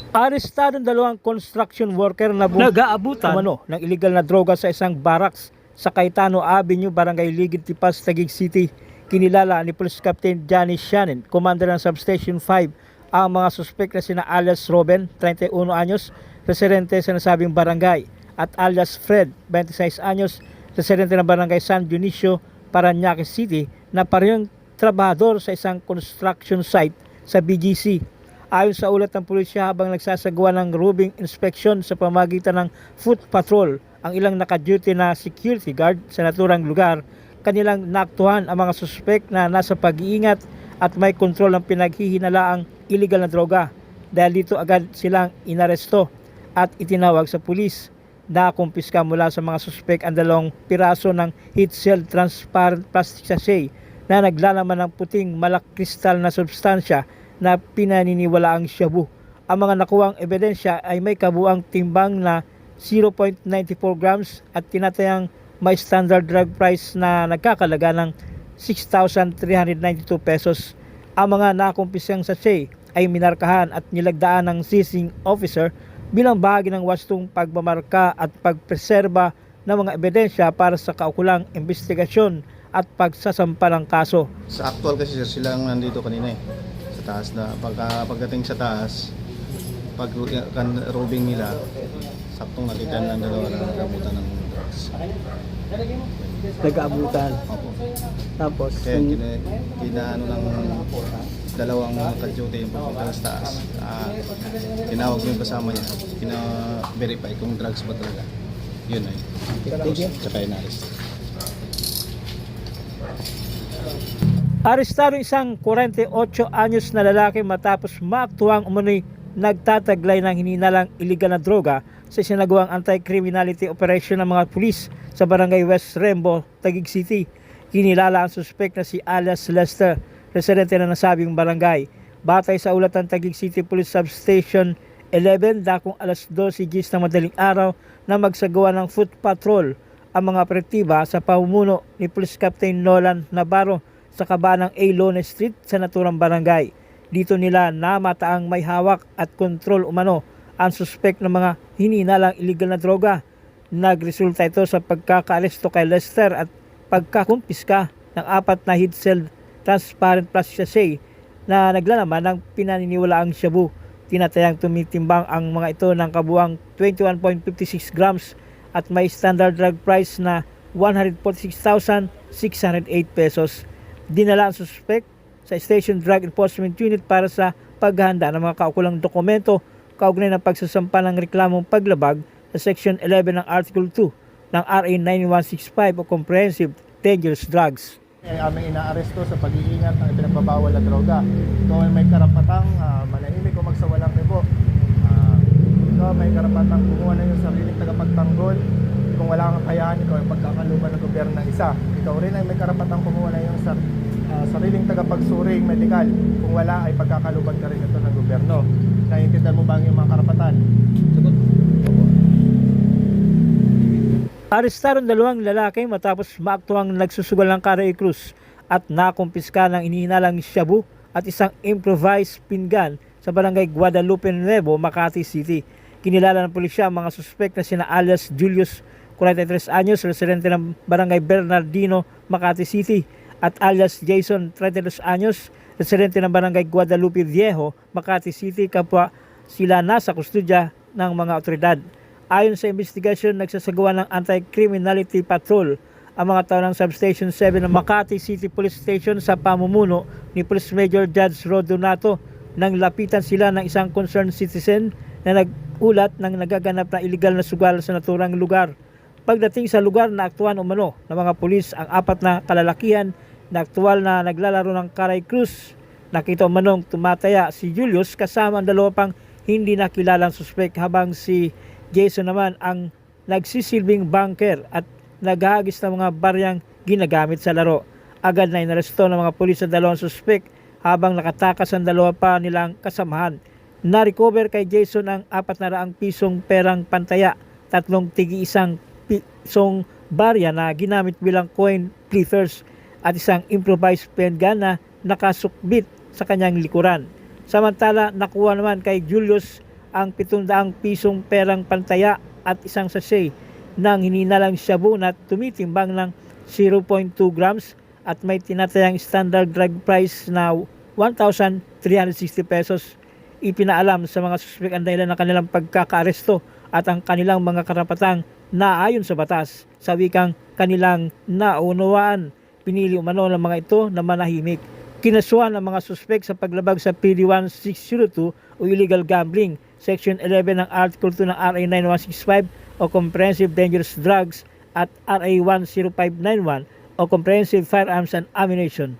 Arestadong dalawang construction worker na nag-aabutan ng illegal na droga sa isang barracks sa Cayetano Avenue, Barangay Ligid, Tipas, Taguig City. Kinilala ni Police Captain Johnny Shannon, commander ng Substation 5, ang mga suspek na sina alias Robin, 31 anyos, residente sa nasabing barangay, at alias Fred, 26 anyos, residente ng Barangay San Dionisio, Parañaque City, na parehong trabahador sa isang construction site sa BGC. Ayon sa ulat ng pulisya, habang nagsasagawa ng robbing inspection sa pamagitan ng foot patrol ang ilang naka-duty na security guard sa naturang lugar, kanilang naaktuhan ang mga suspek na nasa pag-iingat at may kontrol ng pinaghihinalaang illegal na droga. Dahil dito agad silang inaresto at itinawag sa pulis. Nakumpiska mula sa mga suspek ang 2 piraso ng heat seal transparent plastic sachet na naglalaman ng puting malakristal na substansya na pinaniniwalaang shabu. Ang mga nakuwang ebidensya ay may kabuang timbang na 0.94 grams at tinatayang may standard drug price na nagkakalaga ng 6,392 pesos. Ang mga nakumpisyang sachet ay minarkahan at nilagdaan ng seizing officer bilang bahagi ng wastong pagmamarka at pagpreserba ng mga ebidensya para sa kaukulang investigasyon at pagsasampa ng kaso. Sa actual kasi sir, sila ang nandito kanina sa taas na pagdating sa taas, pag robbing nila, saktong nakita ng dalawa na nagabutan ng drugs. Nag-aabutan. Opo. Tapos, Kaya kinaano ng dalawang ka-duty yung pagpunta sa taas. Tinawag yung kasama niya, kina-verify kung drugs ba talaga. Yun ay. Tsaka inalis. arestado isang 48 anyos na lalaki matapos maaktuhang umano'y nagtataglay ng hininalang iligal na droga sa isinagawang anti-criminality operation ng mga pulis sa Barangay West Rembo, Taguig City. Kinilala ang suspek na si alias Lester, residente na nasabing barangay. Batay sa ulat ng Taguig City Police Substation 11, dakong alas 12 gis ng madaling araw na magsagawa ng foot patrol ang mga operatiba sa pamumuno ni Police Captain Nolan Navarro sa kabaan ng A. Lone Street sa naturang barangay. Dito nila namataang may hawak at kontrol umano ang suspek ng mga hininalang illegal na droga. Nagresulta ito sa pagkakaaresto kay Lester at pagkakumpiska ng 4 na heat seal transparent plastic sachet na naglalaman ng pinaniniwalaang shabu. Tinatayang tumitimbang ang mga ito ng kabuang 21.56 grams at may standard drug price na 146,608 pesos. Dinala ang suspect sa Station Drug Enforcement Unit para sa paghahanda ng mga kaukulang dokumento kaugnay ng pagsasampa ng reklamong paglabag sa Section 11 ng Article 2 ng RA 9165 o Comprehensive Dangerous Drugs. Aming inaaresto sa pag-iingat ng ipinagbabawal na droga. Ito ay may karapatang manahimik o magsawalang rebo. Ito may karapatang kumuha na yung sariling tagapagtanggol. Kung wala kang kakayahan, ikaw ay pagkakaluban ng gobyerno ng isa. Ikaw rin ay may karapatang kumuha na yung sariling tagapagsuring medikal. Kung wala ay pagkakaluban ka rin ito ng gobyerno. Naiintindihan mo ba ang iyong mga karapatan? Sagot. Arestaron 2 lalaki matapos maaktuhang nagsusugal ng Carey Cruz at nakumpiska ng inihinalang shabu at isang improvised pinggan sa Barangay Guadalupe Nuevo, Makati City. Kinilala ng pulisya ang mga suspek na sina alias Julius, 43 anyos, residente ng Barangay Bernardino, Makati City, at alias Jason, 32 anyos, residente ng Barangay Guadalupe Viejo, Makati City, kapwa sila nasa kustudya ng mga otoridad. Ayon sa investigasyon, nagsasagawa ng anti-criminality patrol ang mga tao ng Substation 7 ng Makati City Police Station sa pamumuno ni Police Major Judge Rod Donato nang lapitan sila ng isang concerned citizen na nagulat ng nagaganap na iligal na sugal sa naturang lugar. Pagdating sa lugar, naaktuhan umano ng mga pulis ang 4 na kalalakihan na aktual na naglalaro ng Carey Cruz. Nakita umanong tumataya si Julius kasama ang 2 pang hindi nakilalang suspek, habang si Jason naman ang nagsisilbing bunker at naghahagis ng mga baryang ginagamit sa laro. Agad na inaresto ng mga pulis ang 2 suspek habang nakatakas ang 2 pa nilang kasamahan. Na-recover kay Jason ang 400 pisong perang pantaya, 3 tigi-1 pisong barya na ginamit bilang coin flippers at isang improvised pen gun na nakasukbit sa kanyang likuran. Samantala, nakuha naman kay Julius ang 700 pisong perang pantaya at isang sachet ng hininalang shabu na tumitimbang ng 0.2 grams at may tinatayang standard drug price na 1,360 pesos. Ipinaalam sa mga suspek ang dahilan ng kanilang pagkakaaresto at ang kanilang mga karapatang naayon sa batas. Sa wikang kanilang naunawaan, pinili umano ng mga ito na manahimik. Kinasuhan ang mga suspek sa paglabag sa PD 1602 o illegal gambling, Section 11 ng Article 2 ng RA 9165 o Comprehensive Dangerous Drugs at RA 10591 o Comprehensive Firearms and Ammunition.